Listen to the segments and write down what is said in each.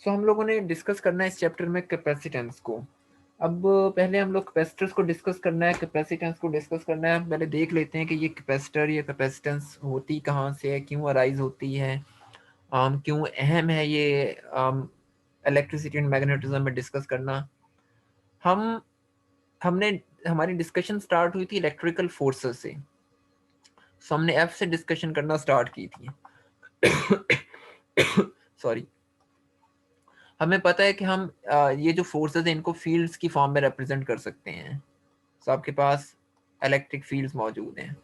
सो हम लोगों ने डिस्कस करना है इस चैप्टर में कैपेसिटेंस को। अब पहले हम लोग कैपेसिटर्स को डिस्कस करना है, कैपेसिटेंस को डिस्कस करना है। पहले देख लेते हैं कि ये कैपेसिटर या कैपेसिटेंस होती कहाँ से है, क्यों अराइज होती है, क्यों अहम है ये इलेक्ट्रिसिटी एंड मैग्नेटिज्म में डिस्कस करना। हम हमने हमारी डिस्कशन स्टार्ट हुई थी इलेक्ट्रिकल फोर्सेस से। सो हमने एफ से डिस्कशन करना स्टार्ट की थी। सॉरी। हमें पता है कि हम ये जो फोर्सेस हैं इनको फील्ड्स की फॉर्म में रिप्रेजेंट कर सकते हैं। तो आपके पास इलेक्ट्रिक फील्ड्स मौजूद हैं।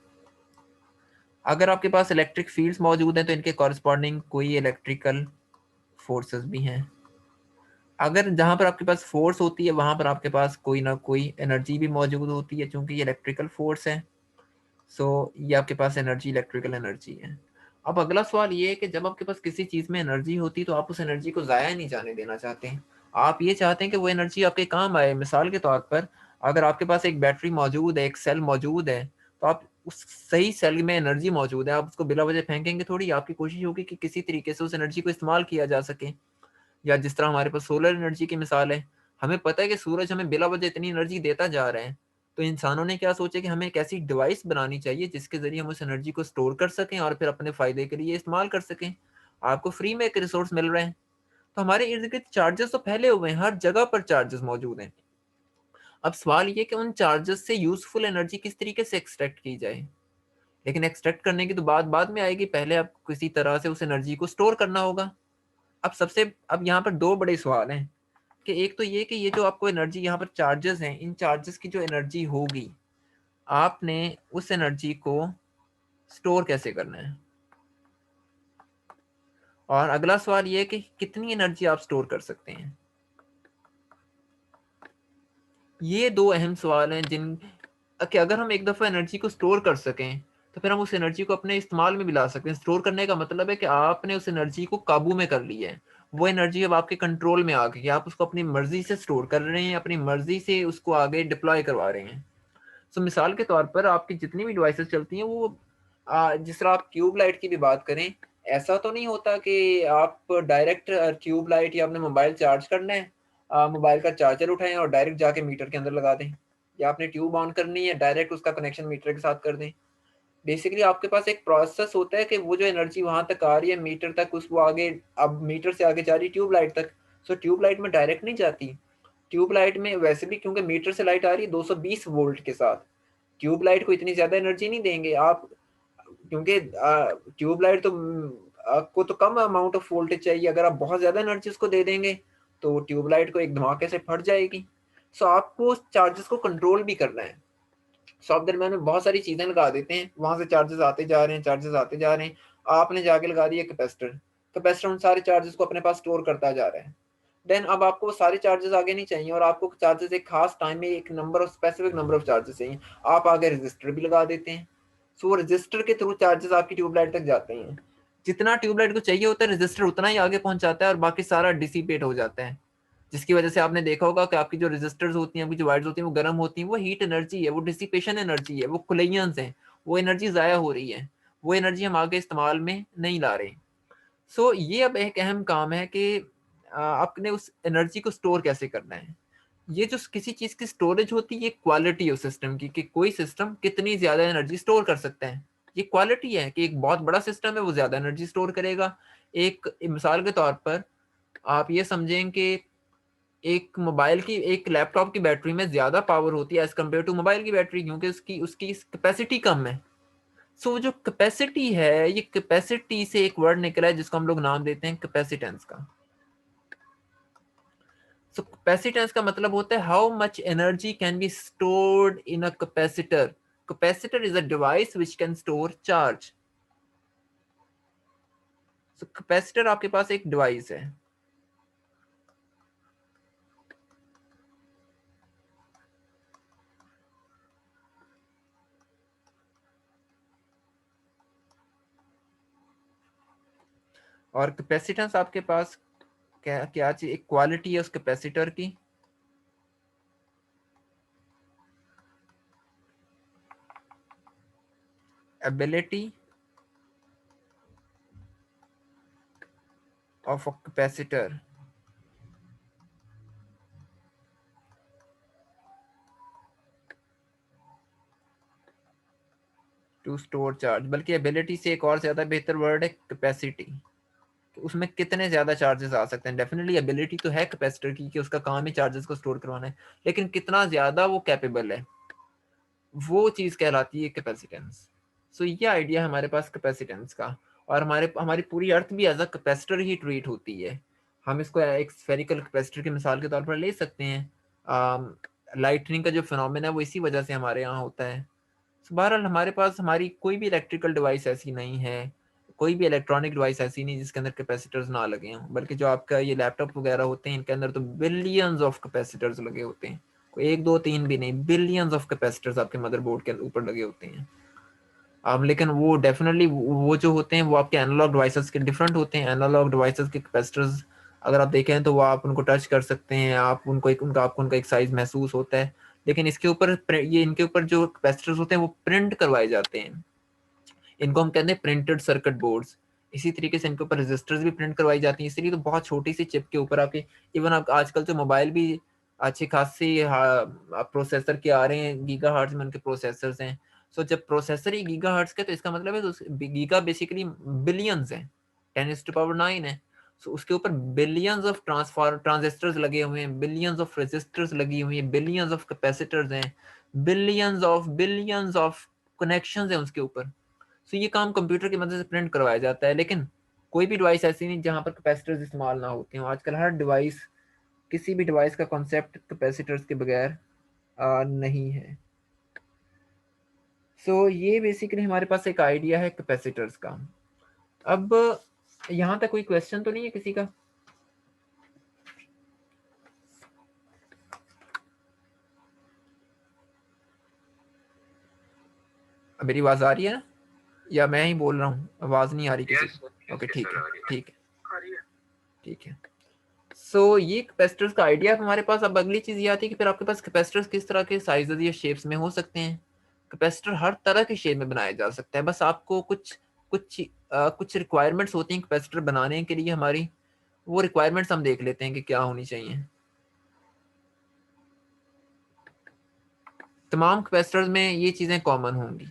अगर आपके पास इलेक्ट्रिक फील्ड्स मौजूद हैं तो इनके कॉरस्पॉन्डिंग कोई इलेक्ट्रिकल फोर्सेस भी हैं। अगर जहां पर आपके पास फोर्स होती है वहां पर आपके पास कोई ना कोई एनर्जी भी मौजूद होती है, क्योंकि ये इलेक्ट्रिकल फोर्स है। सो ये आपके पास एनर्जी, इलेक्ट्रिकल एनर्जी है। अब अगला सवाल ये है कि जब आपके पास किसी चीज में एनर्जी होती है तो आप उस एनर्जी को जाया नहीं जाने देना चाहते हैं। आप ये चाहते हैं कि वो एनर्जी आपके काम आए। मिसाल के तौर पर अगर आपके पास एक बैटरी मौजूद है, एक सेल मौजूद है, तो आप उस सही सेल में एनर्जी मौजूद है, आप उसको बिला वजह फेंकेंगे थोड़ी। आपकी कोशिश होगी कि किसी तरीके से उस एनर्जी को इस्तेमाल किया जा सके। या जिस तरह हमारे पास सोलर एनर्जी की मिसाल है, हमें पता है कि सूरज हमें बिला वजह इतनी एनर्जी देता जा रहा है। तो इंसानों ने क्या सोचा कि हमें एक ऐसी डिवाइस बनानी चाहिए जिसके जरिए हम उस एनर्जी को स्टोर कर सकें और फिर अपने फायदे के लिए इस्तेमाल कर सकें। आपको फ्री में एक रिसोर्स मिल रहा है। तो हमारे इर्द गिर्द चार्जेस तो फैले हुए हैं, हर जगह पर चार्जेस मौजूद हैं। अब सवाल ये कि उन चार्जेस से यूजफुल एनर्जी किस तरीके से एक्सट्रैक्ट की जाए। लेकिन एक्सट्रैक्ट करने की तो बात बाद में आएगी, पहले आपको किसी तरह से उस एनर्जी को स्टोर करना होगा। अब यहाँ पर दो बड़े सवाल हैं कि एक तो ये कि ये जो आपको एनर्जी यहाँ पर चार्जेस हैं, इन चार्जेस की जो एनर्जी होगी, आपने उस एनर्जी को स्टोर कैसे करना है। और अगला सवाल ये है कि कितनी एनर्जी आप स्टोर कर सकते हैं। ये दो अहम सवाल हैं जिन कि अगर हम एक दफ़ा एनर्जी को स्टोर कर सकें तो फिर हम उस एनर्जी को अपने इस्तेमाल में भी ला सकते हैं। स्टोर करने का मतलब है कि आपने उस एनर्जी को काबू में कर लिया है। वो एनर्जी अब आपके कंट्रोल में आ गई है, आप उसको अपनी मर्जी से स्टोर कर रहे हैं, अपनी मर्जी से उसको आगे डिप्लॉय करवा रहे हैं। सो मिसाल के तौर पर आपकी जितनी भी डिवाइसेस चलती हैं वो जिस तरह आप ट्यूब लाइट की भी बात करें, ऐसा तो नहीं होता कि आप डायरेक्ट ट्यूब लाइट या अपने मोबाइल चार्ज करना है, मोबाइल का चार्जर उठाएं और डायरेक्ट जाके मीटर के अंदर लगा दें, या आपने ट्यूब ऑन करनी है डायरेक्ट उसका कनेक्शन मीटर के साथ कर दें। बेसिकली आपके पास एक प्रोसेस होता है कि वो जो एनर्जी वहां तक आ रही है मीटर तक, उसको आगे अब मीटर से आगे जा रही है ट्यूब लाइट तक। सो ट्यूब लाइट में डायरेक्ट नहीं जाती। ट्यूब लाइट में वैसे भी क्योंकि मीटर से लाइट आ रही है 220 वोल्ट के साथ, ट्यूब लाइट को इतनी ज्यादा एनर्जी नहीं देंगे आप, क्योंकि ट्यूब लाइट तो आपको तो कम अमाउंट ऑफ वोल्टेज चाहिए। अगर आप बहुत ज्यादा एनर्जी उसको दे देंगे तो ट्यूब लाइट को एक धमाके से फट जाएगी। सो आपको चार्जेस को कंट्रोल भी करना है। सो आप दरम्यान में बहुत सारी चीजें लगा देते हैं, वहां से चार्जेस आते जा रहे हैं, चार्जेस आते जा रहे हैं। आपने जाके लगा दिया कैपेसिटर, कैपेसिटर उन सारे चार्जेस को अपने पास स्टोर करता जा रहा है। देन अब आपको वो सारे चार्जेस आगे नहीं चाहिए और आपको चार्जेस एक खास टाइम में एक number of specific number of charges चाहिए। आप आगे रजिस्टर भी लगा देते हैं। सो रजिस्टर के थ्रू चार्जेस आपकी ट्यूबलाइट तक जाते हैं। जितना ट्यूबलाइट को चाहिए होता है रजिस्टर उतना ही आगे पहुंच जाता है और बाकी सारा डिसिपेट हो जाता है। जिसकी वजह से आपने देखा होगा कि आपकी जो रजिस्टर्स होती हैं, आपकी जो वायर्स होती हैं, वो गर्म होती हैं। वो हीट एनर्जी है, वो डिसिपेशन एनर्जी है, वो खुलैयंस हैं। वो एनर्जी ज़ाया हो रही है, वो एनर्जी हम आगे इस्तेमाल में नहीं ला रहे। सो ये अब एक अहम काम है कि आपने उस एनर्जी को स्टोर कैसे करना है। ये जो किसी चीज़ की स्टोरेज होती है, ये क्वालिटी है उस सिस्टम की कि कोई सिस्टम कितनी ज़्यादा एनर्जी स्टोर कर सकता है। ये क्वालिटी है कि एक बहुत बड़ा सिस्टम है वो ज़्यादा एनर्जी स्टोर करेगा। एक मिसाल के तौर पर आप ये समझें कि एक लैपटॉप की बैटरी में ज़्यादा पावर होती है एज़ कम्पेयर टू मोबाइल की बैटरी, क्योंकि उसकी उसकी कैपेसिटी कम है। सो जो कैपेसिटी है, ये कैपेसिटी से एक वर्ड निकला है जिसको हम लोग नाम देते हैं कैपेसिटेंस का। सो कैपेसिटेंस का मतलब होता है how much energy can be stored in a capacitor. Capacitor is a device which can store charge. So capacitor आपके पास एक डिवाइस है। और कैपेसिटेंस आपके पास क्या क्या चीज, एक क्वालिटी है उस कैपेसिटर की। Ability of a capacitor store charge, बल्कि एबिलिटी से एक और ज़्यादा बेहतर वर्ड है कैपेसिटी। उसमें कितने ज़्यादा चार्जेस आ सकते हैं। डेफिनेटली एबिलिटी तो है कैपेसिटर की कि उसका काम ही चार्जेस को स्टोर करवाना है, लेकिन कितना ज़्यादा वो कैपेबल है, वो चीज़ कहलाती है कैपेसिटेंस। सो ये आइडिया है हमारे पास कैपेसिटेंस का, और हमारी पूरी अर्थ भी एज अ कैपेसिटर ही ट्रीट होती है। हम इसको एक स्फेरिकल कैपेसिटर की मिसाल के तौर पर ले सकते हैं। लाइटनिंग का जो फिनोमेना है वो इसी वजह से हमारे यहाँ होता है। बहरहाल हमारे पास हमारी कोई भी इलेक्ट्रिकल डिवाइस ऐसी नहीं है, कोई भी इलेक्ट्रॉनिक डिवाइस ऐसी नहीं जिसके अंदर कैपेसिटर्स ना लगे हों, बल्कि जो आपका ये लैपटॉप वगैरह होते हैं इनके अंदर तो बिलियंस ऑफ कैपेसिटर्स लगे होते हैं। कोई एक दो तीन भी नहीं, बिलियंस ऑफ कैपेसिटर्स आपके मदरबोर्ड के ऊपर लगे होते हैं। अब लेकिन वो डेफिनेटली वो जो होते हैं वो आपके एनालॉग डिवाइसेस के डिफरेंट होते हैं। एनालॉग डिवाइसेस के कैपेसिटर्स अगर आप देखें तो वो आप उनको टच कर सकते हैं, आप उनको एक उनका आपको उनका एक साइज महसूस होता है, लेकिन इसके ऊपर ये इनके ऊपर जो कैपेसिटर्स होते हैं वो प्रिंट करवाए जाते हैं। इनको हम कहते हैं प्रिंटेड सर्किट बोर्ड्स। इसी तरीके से इनके ऊपर रजिस्टर्स भी प्रिंट करवाई जाती हैं, इसलिए तो बहुत छोटी सी चिप के ऊपर आपके इवन आप आजकल तो मोबाइल भी अच्छी खासी प्रोसेसर के आ रहे हैं, गीगा हर्ट्ज में उनके प्रोसेसर्स हैं। सो जब प्रोसेसर ही गीगा हर्ट्ज के तो इसका मतलब है तो गीगा बेसिकली बिलियंस है, 10⁻⁹ है। सो उसके ऊपर बिलियंस ऑफ ट्रांजिस्टर्स लगे हुए हैं, बिलियंस ऑफ रेजिस्टर्स लगी हुई हैं, बिलियंस ऑफ कैपेसिटर्स हैं, बिलियंस ऑफ कनेक्शंस हैं उसके ऊपर। सो ये काम कंप्यूटर की मदद से प्रिंट करवाया जाता है, लेकिन कोई भी डिवाइस ऐसी नहीं जहाँ पर कैपेसिटर्स इस्तेमाल ना होते हो। आजकल हर डिवाइस, किसी भी डिवाइस का कॉन्सेप्ट कैपेसिटर्स के बगैर नहीं है। सो ये बेसिकली हमारे पास एक आइडिया है कैपेसिटर्स का। अब यहाँ तक कोई क्वेश्चन तो नहीं है किसी का? मेरी आवाज आ रही है ना, या मैं ही बोल रहा हूँ, आवाज नहीं आ रही किसी को? ओके ठीक है, ठीक है, ठीक है। सो ये कैपेसिटर्स का आइडिया हमारे पास। अब अगली चीज ये आती है कि फिर आपके पास कैपेसिटर्स किस तरह के साइजेस या शेप्स में हो सकते हैं। कैपेसिटर हर तरह के शेप में बनाया जा सकता है, बस आपको कुछ रिक्वायरमेंट्स होती हैं कैपेसिटर बनाने के लिए हमारी। वो रिक्वायरमेंट्स हम देख लेते हैं कि क्या होनी चाहिए। तमाम कैपेसिटर्स में ये चीजें कॉमन होंगी।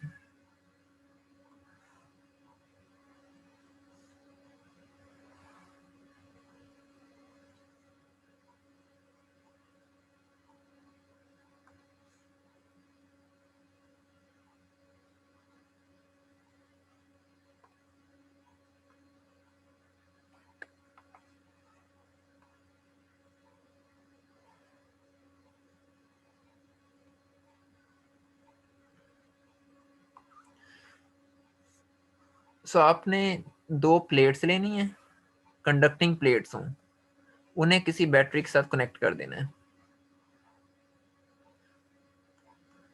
सो आपने दो प्लेट्स लेनी है, कंडक्टिंग प्लेट्स हों, उन्हें किसी बैटरी के साथ कनेक्ट कर देना है।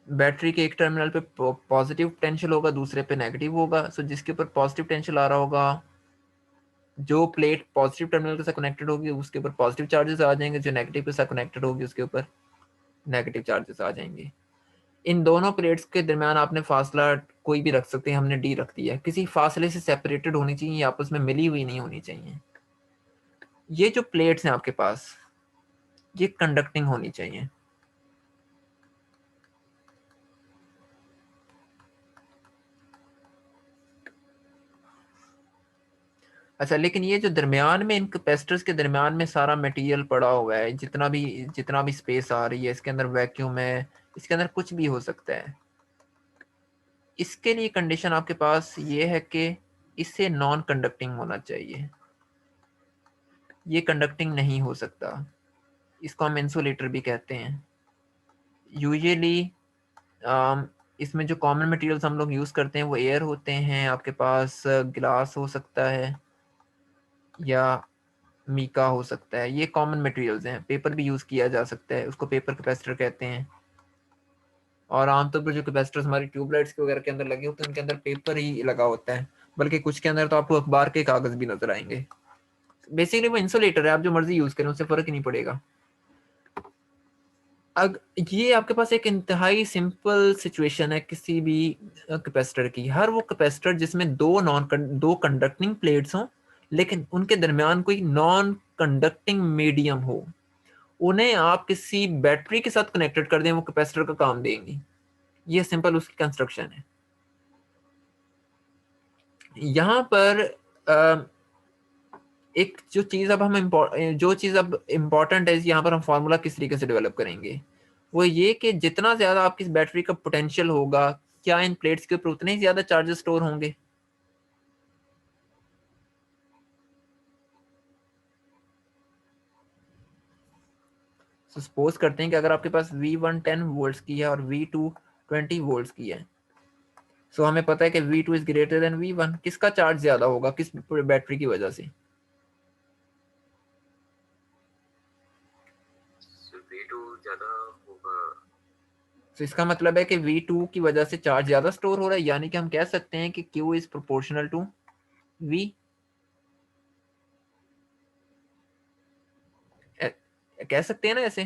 बैटरी के एक टर्मिनल पे पॉजिटिव पोटेंशियल होगा, दूसरे पे नेगेटिव होगा। सो जिसके ऊपर पॉजिटिव पोटेंशियल आ रहा होगा, जो प्लेट पॉजिटिव टर्मिनल के साथ कनेक्टेड होगी उसके ऊपर पॉजिटिव चार्जेस आ जाएंगे, जो नेगेटिव के साथ कनेक्टेड होगी उसके ऊपर नेगेटिव चार्जेस आ जाएंगे। इन दोनों प्लेट्स के दरमियान आपने फासला कोई भी रख सकते हैं, हमने डी रख दिया है। किसी फासले से सेपरेटेड होनी चाहिए, आपस में मिली हुई नहीं होनी चाहिए। ये जो प्लेट्स हैं आपके पास, ये कंडक्टिंग होनी चाहिए। अच्छा, लेकिन ये जो दरमियान में इन कैपेसिटर्स के दरमियान में सारा मटेरियल पड़ा हुआ है, जितना भी स्पेस आ रही है, इसके अंदर वैक्यूम है, इसके अंदर कुछ भी हो सकता है। इसके लिए कंडीशन आपके पास ये है कि इससे नॉन कंडक्टिंग होना चाहिए। ये कंडक्टिंग नहीं हो सकता, इसको हम इंसुलेटर भी कहते हैं। यूजुअली इसमें जो कॉमन मटेरियल्स हम लोग यूज़ करते हैं वो एयर होते हैं, आपके पास ग्लास हो सकता है या मीका हो सकता है। ये कॉमन मटेरियल्स हैं। पेपर भी यूज़ किया जा सकता है, उसको पेपर कैपेसिटर कहते हैं। और आमतौर पर जो कैपेसिटर्स हमारी ट्यूबलाइट्स के वगैरह के अंदर लगे होते हैं उनके अंदर पेपर ही लगा होता है, बल्कि कुछ के अंदर तो आपको अखबार के कागज भी नजर आएंगे। बेसिकली वो इंसुलेटर है, आप जो मर्जी यूज करें उससे फर्क ही नहीं पड़ेगा। अब ये आपके पास एक इंतहाई सिंपल सिचुएशन है किसी भी कैपेसिटर की। हर वो कैपेसिटर जिसमें दो कंडक्टिंग प्लेट्स हों, लेकिन उनके दरमियान कोई नॉन कंडक्टिंग मीडियम हो, उन्हें आप किसी बैटरी के साथ कनेक्टेड कर दें, वो कैपेसिटर का काम देंगी। ये सिंपल उसकी कंस्ट्रक्शन है। यहाँ पर एक जो चीज़ अब हम जो चीज़ अब इम्पोर्टेंट है, यहाँ पर हम फार्मूला किस तरीके से डेवलप करेंगे, वो ये कि जितना ज़्यादा आपकी बैटरी का पोटेंशियल होगा, क्या इन प्लेट्स के ऊपर उतने ही ज़्यादा चार्जेस स्टोर होंगे। तो सपोज करते हैं कि अगर आपके पास V1 10 वोल्ट्स की है और V2 20 वोल्ट्स की है, सो हमें पता है कि V2 is greater than V1। किसका चार्ज ज़्यादा होगा किस बैटरी की वजह से? V2 ज्यादा होगा। तो इसका मतलब है कि V2 की वजह से चार्ज ज़्यादा स्टोर हो रहा है, यानी कि हम कह सकते हैं कि Q is proportional to V। कह सकते हैं ना ऐसे।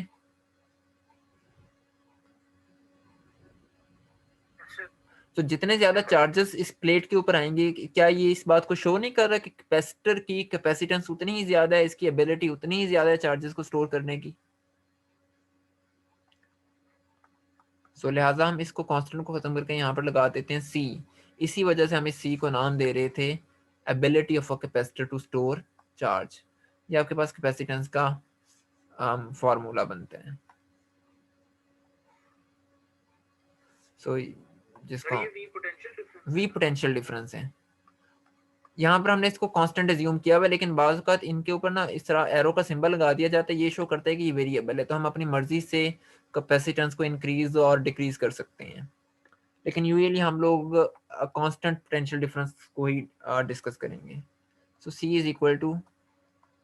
तो जितने ज्यादा चार्जेस इस प्लेट के ऊपर आएंगे, क्या ये इस बात को शो नहीं कर रहा कि कैपेसिटर की कैपेसिटेंस उतनी ही ज्यादा है, इसकी एबिलिटी उतनी ही ज्यादा है चार्जेस को स्टोर करने की। सो लिहाजा हम इसको कांस्टेंट को खत्म करके यहाँ पर लगा देते हैं C। इसी वजह से हम इस C को नाम दे रहे थे ability of a capacitor to store charge. ये आपके पास कैपेसिटेंस का फॉर्मूला बनता है। सो जिसको V पोटेंशियल डिफरेंस है। यहाँ पर हमने इसको कांस्टेंट एज्यूम किया हुआ है, लेकिन बाज़ औक़ात इनके ऊपर ना इस तरह एरो का सिंबल लगा दिया जाता है, ये शो करता है कि ये वेरिएबल है, तो हम अपनी मर्जी से कैपेसिटेंस को इंक्रीज और डिक्रीज कर सकते हैं। लेकिन यूजुअली हम लोग कांस्टेंट पोटेंशियल डिफरेंस को ही डिस्कस करेंगे। So C is equal to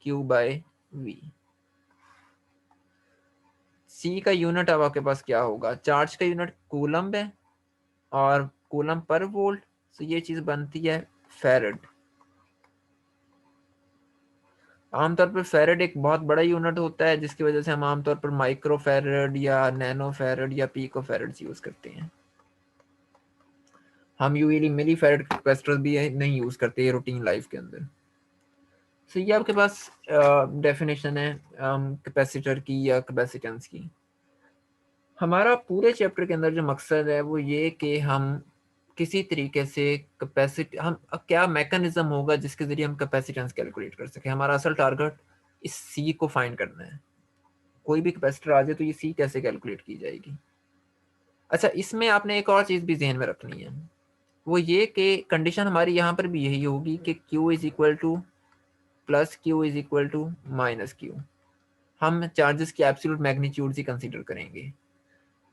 Q by V। C का यूनिट अब आपके पास क्या होगा? चार्ज का यूनिट कूलम्ब है और कूलम्ब पर वोल्ट, तो ये चीज़ बनती है फैरड। आमतौर पर फैरड एक बहुत बड़ा यूनिट होता है, जिसकी वजह से हम आमतौर पर माइक्रो फैरड या नैनो फैरड या पीको फैरड यूज करते हैं। हम यूजली मिली फैरड कैपेसिटर भी नहीं यूज करते रूटीन लाइफ के अंदर। तो ये आपके पास डेफिनेशन है कैपेसिटर की या कैपेसिटेंस की। हमारा पूरे चैप्टर के अंदर जो मकसद है वो ये कि हम किसी तरीके से कैपेसिटी, हम क्या मैकेनिज्म होगा जिसके ज़रिए हम कैपेसिटेंस कैलकुलेट कर सकें। हमारा असल टारगेट इस सी को फाइंड करना है। कोई भी कैपेसिटर आ जाए तो ये सी कैसे कैलकुलेट की जाएगी। अच्छा, इसमें आपने एक और चीज़ भी जहन में रखनी है, वो ये कि कंडीशन हमारी यहाँ पर भी यही होगी कि Q is equal to plus Q is equal to minus Q। हम चार्जेस की एब्सोल्यूट मैग्नीट्यूड ही कंसीडर करेंगे।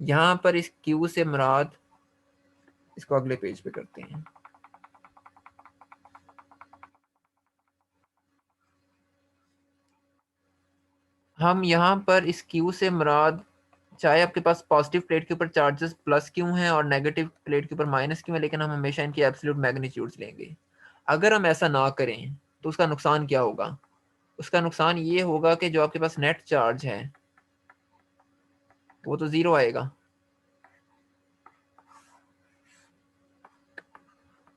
यहाँ पर इस Q से मुराद, इसको अगले पेज पे करते हैं। हम यहाँ पर इस Q से मुराद, चाहे आपके पास पॉजिटिव प्लेट के ऊपर चार्जेस प्लस क्यों हैं और नेगेटिव प्लेट के ऊपर माइनस क्यों है, लेकिन हम हमेशा इनकी एब्सोल्यूट मैग्नीट्यूड्स लेंगे। अगर हम ऐसा ना करें तो उसका नुकसान क्या होगा? उसका नुकसान ये होगा कि जो आपके पास नेट चार्ज है वो तो ज़ीरो आएगा।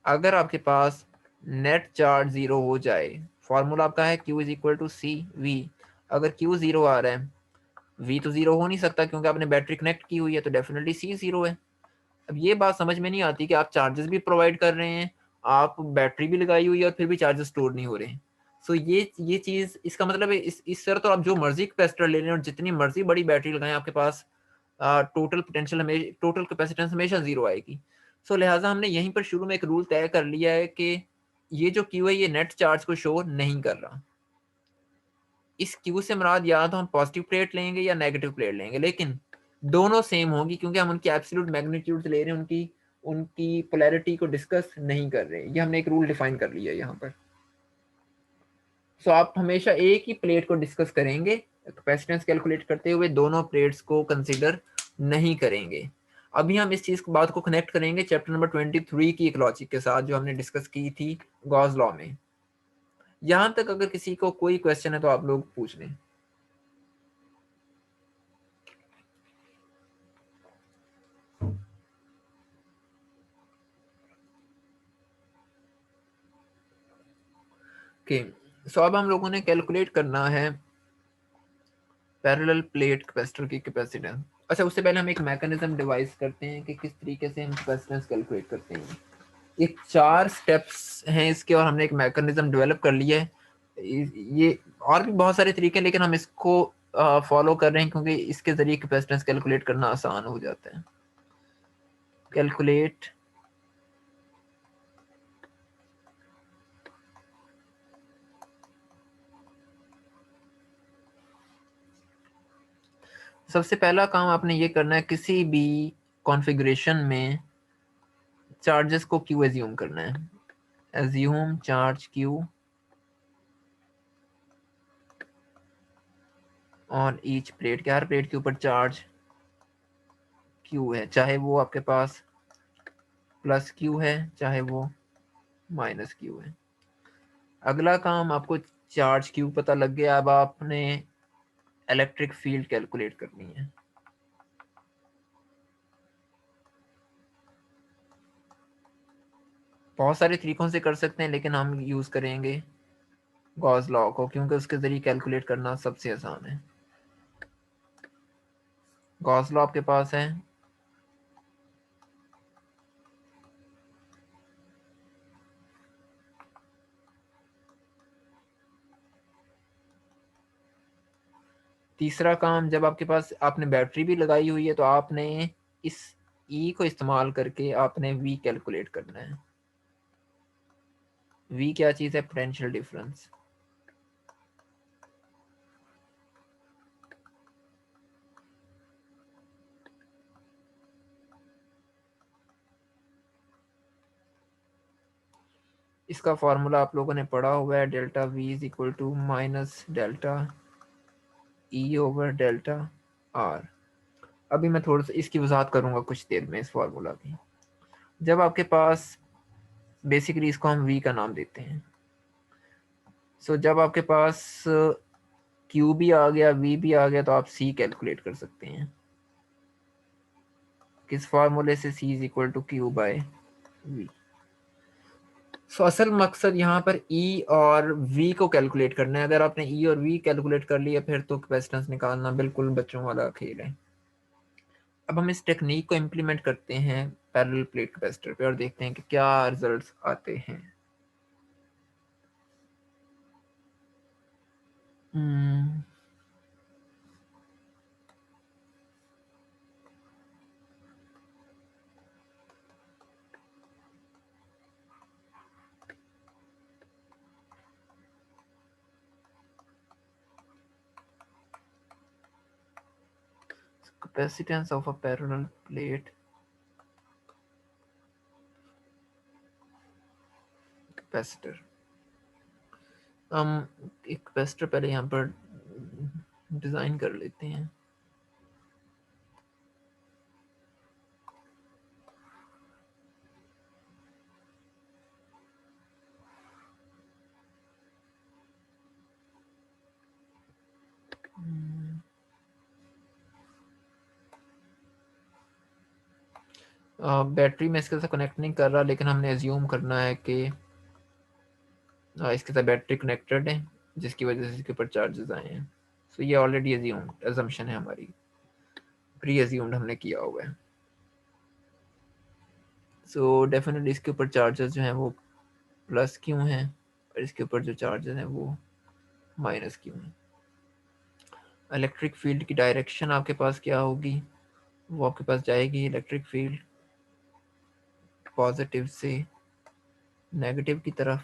अगर आपके पास नेट चार्ज ज़ीरो हो जाए, फॉर्मूला आपका है Q is equal to C V. अगर Q ज़ीरो आ रहा है, V तो ज़ीरो हो नहीं सकता क्योंकि आपने बैटरी कनेक्ट की हुई है, तो डेफिनेटली C ज़ीरो है। अब ये बात समझ में नहीं आती कि आप चार्जेस भी प्रोवाइड कर रहे हैं, आप बैटरी भी लगाई हुई है और फिर भी चार्जेस स्टोर नहीं हो रहे हैं। सो ये चीज़, इसका मतलब है इस तरह तो आप जो मर्जी कैपेसिटर ले लें और जितनी मर्जी बड़ी बैटरी लगाएं, आपके पास टोटल पोटेंशियल हमें टोटल कैपेसिटेंस हमेशा जीरो आएगी। सो लिहाजा हमने यहीं पर शुरू में एक रूल तय कर लिया है कि ये जो क्यू है ये नेट चार्ज को शो नहीं कर रहा। इस क्यू से मुराद या तो हम पॉजिटिव प्लेट लेंगे या नेगेटिव प्लेट लेंगे, लेकिन दोनों सेम होगी क्योंकि हम उनकी एब्सोल्यूट मैग्नीट्यूड ले रहे हैं, उनकी उनकी पोलैरिटी को डिस्कस नहीं कर रहे। ये हमने एक रूल डिफाइन कर लिया है यहाँ पर। सो आप हमेशा एक ही प्लेट को डिस्कस करेंगे, कैपेसिटेंस कैलकुलेट करते हुए दोनों प्लेट्स को कंसीडर नहीं करेंगे। अभी हम इस चीज को बात को कनेक्ट करेंगे चैप्टर नंबर 23 की एक लॉजिक के साथ जो हमने डिस्कस की थी गॉस लॉ में। यहां तक अगर किसी को कोई क्वेश्चन है तो आप लोग पूछ लें। ओके, सो अब हम लोगों ने कैलकुलेट करना है पैरेलल प्लेट कैपेसिटर की कैपेसिटेंस। अच्छा, उससे पहले हम एक मैकेनिज्म डिवाइस करते हैं कि किस तरीके से हम कैपेसिटेंस कैलकुलेट करते हैं। एक 4 स्टेप्स हैं इसके, और हमने एक मैकेनिज्म डेवलप कर लिया है। ये और भी बहुत सारे तरीके हैं, लेकिन हम इसको फॉलो कर रहे हैं क्योंकि इसके जरिए कैपेसिटेंस कैलकुलेट करना आसान हो जाता है। कैलकुलेट सबसे पहला काम आपने ये करना है, किसी भी कॉन्फ़िगरेशन में चार्जेस को क्यू एज्यूम करना है। Assume charge Q on each plate, क्या हर प्लेट के ऊपर चार्ज क्यू है, चाहे वो आपके पास प्लस क्यू है चाहे वो माइनस क्यू है। अगला काम, आपको चार्ज क्यू पता लग गया, अब आपने इलेक्ट्रिक फील्ड कैलकुलेट करनी है। बहुत सारे तरीकों से कर सकते हैं, लेकिन हम यूज करेंगे गॉस लॉ को, क्योंकि उसके जरिए कैलकुलेट करना सबसे आसान है। गॉस लॉ आपके पास है, तीसरा काम, जब आपके पास आपने बैटरी भी लगाई हुई है तो आपने इस ई को इस्तेमाल करके आपने वी कैलकुलेट करना है। वी क्या चीज़ है? Potential difference. इसका फॉर्मूला आप लोगों ने पढ़ा हुआ है, delta V is equal to minus delta E over delta R. अभी मैं थोड़ा सा इसकी वजाहत करूंगा कुछ देर में इस फार्मूला की। जब आपके पास, बेसिकली इसको हम वी का नाम देते हैं, सो जब आपके पास क्यू भी आ गया वी भी आ गया तो आप सी कैलकुलेट कर सकते हैं। किस फार्मूले से? C is equal to Q by V. So असल मकसद यहाँ पर ई और वी को कैलकुलेट करना है। अगर आपने ई और वी कैलकुलेट कर लिया फिर तो कैपेसिटेंस निकालना बिल्कुल बच्चों वाला खेल है। अब हम इस टेक्निक को इम्प्लीमेंट करते हैं पैरेलल प्लेट कैपेसिटर पे और देखते हैं कि क्या रिजल्ट्स आते हैं। हम्म, capacitance of a parallel plate capacitor. हम एक कैपेसिटर पहले यहाँ पर डिज़ाइन कर लेते हैं। बैटरी में इसके साथ कनेक्ट नहीं कर रहा, लेकिन हमने एज्यूम करना है कि इसके साथ बैटरी कनेक्टेड है, जिसकी वजह से इसके ऊपर चार्जेस आए हैं। सो ये ऑलरेडी एजम्पशन है हमारी, प्री एज्यूम्ड हमने किया हुआ है। सो डेफिनेटली इसके ऊपर चार्जेस जो हैं वो प्लस क्यों हैं, और इसके ऊपर जो चार्जेस हैं वो माइनस क्यों हैं। इलेक्ट्रिक फील्ड की डायरेक्शन आपके पास क्या होगी? वो आपके पास जाएगी इलेक्ट्रिक फील्ड पॉजिटिव से नेगेटिव की तरफ।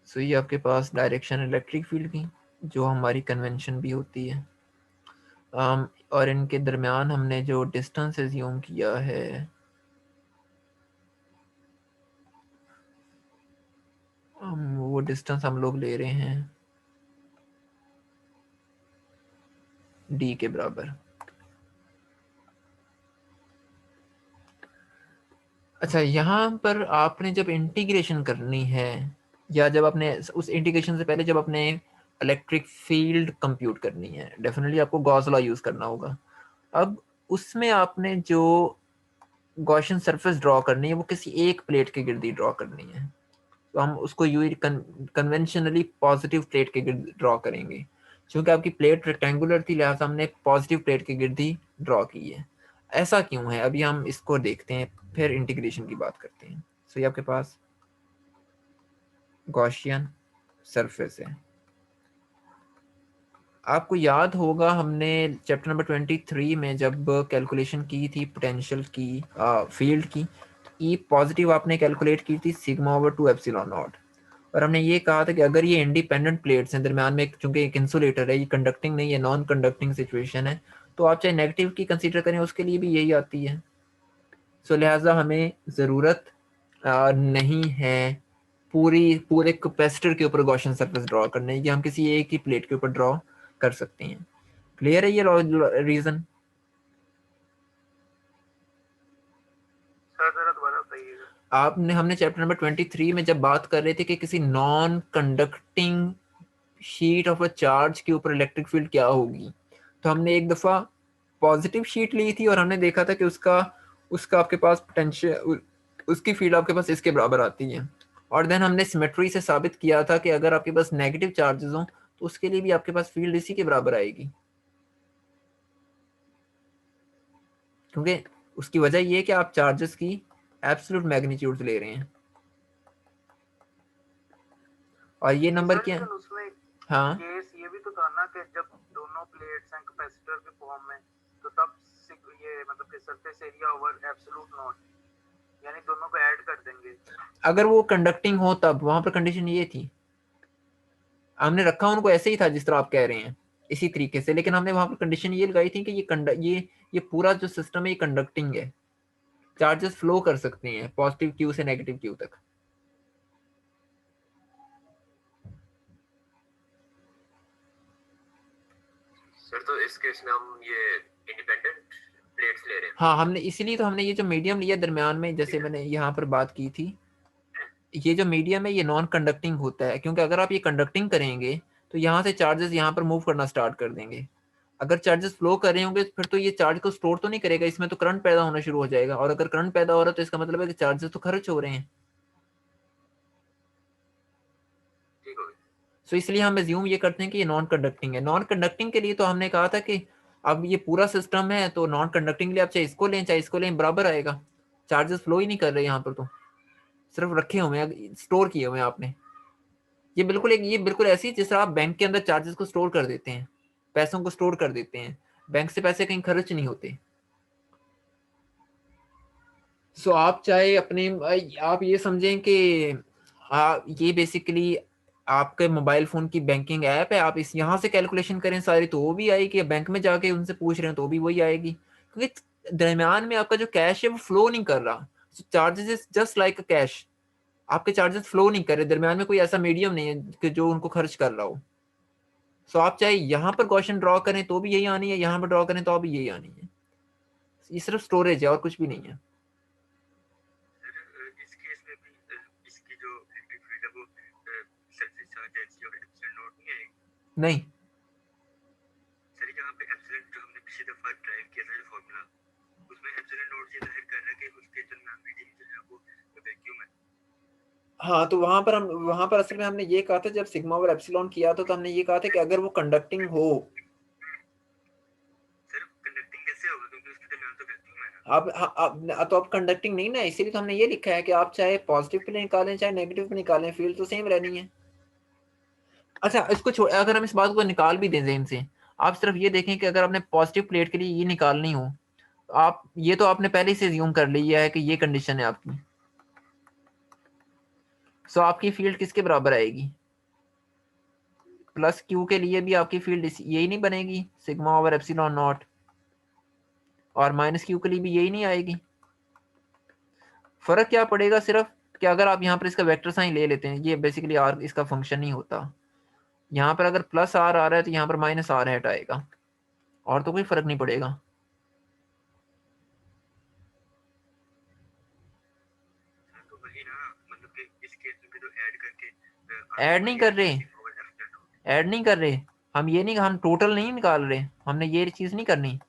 सो ये आपके पास डायरेक्शन इलेक्ट्रिक फील्ड की, जो हमारी कन्वेंशन भी होती है। और इनके दरमियान हमने जो डिस्टेंस एज्यूम किया है, वो डिस्टेंस हम लोग ले रहे हैं डी के बराबर। अच्छा, यहाँ पर आपने जब इंटीग्रेशन करनी है, या जब आपने उस इंटीग्रेशन से पहले जब आपने इलेक्ट्रिक फील्ड कंप्यूट करनी है, डेफिनेटली आपको गॉस लॉ यूज करना होगा। अब उसमें आपने जो गॉसियन सरफेस ड्रॉ करनी है वो किसी एक प्लेट के गिर्द ड्रॉ करनी है। तो हम उसको यू कन्वेंशनली पॉजिटिव प्लेट के गिर्द ड्रॉ करेंगे। क्योंकि आपकी प्लेट रेक्टेंगुलर थी, लिहाजा हमने पॉजिटिव प्लेट के गिर्द ही ड्रॉ की है। ऐसा क्यों है, अभी हम इसको देखते हैं, फिर इंटीग्रेशन की बात करते हैं। सो ये आपके पास गॉसियन सरफेस है। आपको याद होगा हमने चैप्टर नंबर 23 में जब कैलकुलेशन की थी पोटेंशियल की, फील्ड की, ई पॉजिटिव आपने कैलकुलेट की थी सिग्मा ओवर 2 एप्सिलॉन नॉट। और हमने ये कहा था कि अगर ये इंडिपेंडेंट प्लेट्स हैं दरम्यान में, चूंकि एक इंसुलेटर है, ये कंडक्टिंग नहीं है, नॉन कंडक्टिंग सिचुएशन है, तो आप चाहे नेगेटिव की कंसीडर करें उसके लिए भी यही आती है। सो लिहाजा हमें ज़रूरत नहीं है पूरे कैपेसिटर के ऊपर गॉसियन सरफेस ड्रॉ करने की, हम किसी एक ही प्लेट के ऊपर ड्रॉ कर सकते हैं। क्लियर है ये रीजन? सर जरा दोबारा बताइएगा। आपने हमने चैप्टर नंबर 23 में जब बात कर रहे थे कि किसी non conducting sheet of a charge के ऊपर इलेक्ट्रिक फील्ड क्या होगी, तो हमने एक दफा पॉजिटिव शीट ली थी और हमने देखा था कि उसका उसका आपके पास पोटेंशियल, उसकी फील्ड आपके पास इसके बराबर आती है। और देन हमने सिमेट्री से साबित किया था कि अगर आपके पास नेगेटिव चार्जेस हों तो उसके लिए भी आपके पास फील्ड इसी के बराबर आएगी, क्योंकि उसकी वजह ये है कि आप चार्जेस की एब्सोल्यूट मैग्नीट्यूड ले रहे हैं। और ये तो नंबर सर क्या है? लेकिन उसमें हाँ, केस ये भी तो था ना कि जब दोनों प्लेट्स हैं कैपेसिटर के फॉर्म में, तो तब ये मतलब कि surface area over absolute not, यानी दोनों को ऐड कर देंगे। अगर वो कंडक्टिंग हो तब वहां पर कंडीशन ये थी, हमने रखा उनको ऐसे ही था जिस तरह आप कह रहे हैं इसी तरीके से, लेकिन हमने वहां पर कंडीशन ये लगाई थी कि ये पूरा जो सिस्टम है ये कंडक्टिंग है, चार्जेस फ्लो कर सकते हैं पॉजिटिव क्यू से नेगेटिव क्यू तक। सर तो इस केस में हम ये इंडिपेंडेंट प्लेट्स ले रहे हैं। हाँ, हमने इसीलिए तो हमने ये जो मीडियम लिया दरमियान में, जैसे मैंने यहाँ पर बात की थी, ये जो मीडियम है ये नॉन कंडक्टिंग होता है, क्योंकि अगर आप ये कंडक्टिंग करेंगे तो यहाँ से चार्जेस यहाँ पर मूव करना स्टार्ट कर देंगे। अगर चार्जेस फ्लो कर रहे होंगे फिर तो ये चार्ज को स्टोर तो नहीं करेगा, इसमें तो करंट पैदा होना शुरू हो जाएगा, और अगर करंट पैदा हो रहा है तो इसका मतलब है कि चार्जेस तो खर्च हो रहे हैं। ठीक हो गया। सो इसलिए हम एज्यूम ये करते हैं कि ये नॉन कंडक्टिंग है। नॉन कंडक्टिंग के लिए तो हमने कहा था कि अब ये पूरा सिस्टम है तो नॉन कंडक्टिंग के लिए आप चाहे इसको लें चाहे इसको लें बराबर आएगा, चार्जेस फ्लो ही नहीं कर रहे यहाँ पर, तो सिर्फ रखे हुए हैं, स्टोर किए हुए हैं आपने। ये बिल्कुल ऐसी जिस तरह आप बैंक के अंदर चार्जेस को स्टोर कर देते हैं, पैसों को स्टोर कर देते हैं, बैंक से पैसे कहीं खर्च नहीं होते। सो आप चाहे अपने आप ये समझें कि ये बेसिकली आपके मोबाइल फोन की बैंकिंग ऐप है, आप इस यहाँ से कैलकुलेशन करें सारी तो वो भी आएगी, बैंक में जाके उनसे पूछ रहे हैं तो भी वही आएगी, क्योंकि दरमियान में आपका जो कैश है वो फ्लो नहीं कर रहा। Charges is just like cash, आपके चार्जेस फ्लो नहीं कर रहे, दरमियान में कोई ऐसा मीडियम नहीं है कि जो उनको खर्च कर रहा हो। सो आप चाहे यहाँ पर क्वेश्चन ड्रॉ करें तो भी यही आनी है, यहाँ पर ड्रॉ करें तो भी यही आनी है। ये सिर्फ स्टोरेज है और कुछ भी नहीं है। सर इस केस में भी इसकी जो इलेक्ट्रिक फील्ड है वो सरफेस चार्ज एच और एप्सिलॉन नॉट नहीं आएगी। नहीं, सर यहाँ पे एप्सिलॉन जो हमने पिछली दफा ड्राइव किया था जो फॉर्मूला, उसमें एप्सिलॉन नॉट ये जाहिर कर रहा है कि उसके जो मीडियम जो है वो वैक्यूम है। हाँ, तो वहां पर असल में हमने ये कहा था जब सिग्मा ओवर एप्सिलॉन किया था, तो हमने ये कहा था कि अगर वो कंडक्टिंग हो, सर कंडक्टिंग कैसे होगा क्योंकि उसके दरमियान तो वैक्यूम है ना। अब तो आप कंडक्टिंग नहीं ना, इसीलिए तो हमने ये लिखा है कि आप चाहे पॉजिटिव पे निकालें चाहे नेगेटिव पे निकालें, फील्ड तो सेम रहनी है। अच्छा, इसको छोड़, अगर हम इस बात को निकाल भी दें ज़हन से, आप सिर्फ ये देखें कि अगर आपने पॉजिटिव प्लेट के लिए ये निकालनी हो, तो आप ये तो आपने पहले से ज्यूम कर लिया है कि ये कंडीशन है आपकी। सो आपकी फील्ड किसके बराबर आएगी? प्लस क्यू के लिए भी आपकी फील्ड यही नहीं बनेगी, सिग्मा ओवर एप्सिलॉन नॉट, और माइनस क्यू के लिए भी यही नहीं आएगी। फर्क क्या पड़ेगा सिर्फ कि अगर आप यहाँ पर इसका वेक्टर साइन ले लेते हैं, ये बेसिकली आर इसका फंक्शन नहीं होता, यहाँ पर अगर प्लस आर आ रहा है तो यहाँ पर माइनस आर हेट आएगा, और तो कोई फर्क नहीं पड़ेगा। तो वही ना, मतलब कि इस केस में भी तो ऐड करके ऐड आंसर नहीं वही कर आएगा रहे, sigma over epsilon not. Add नहीं कर रहे, हम टोटल नहीं निकाल रहे, हमने ये चीज नहीं करनी।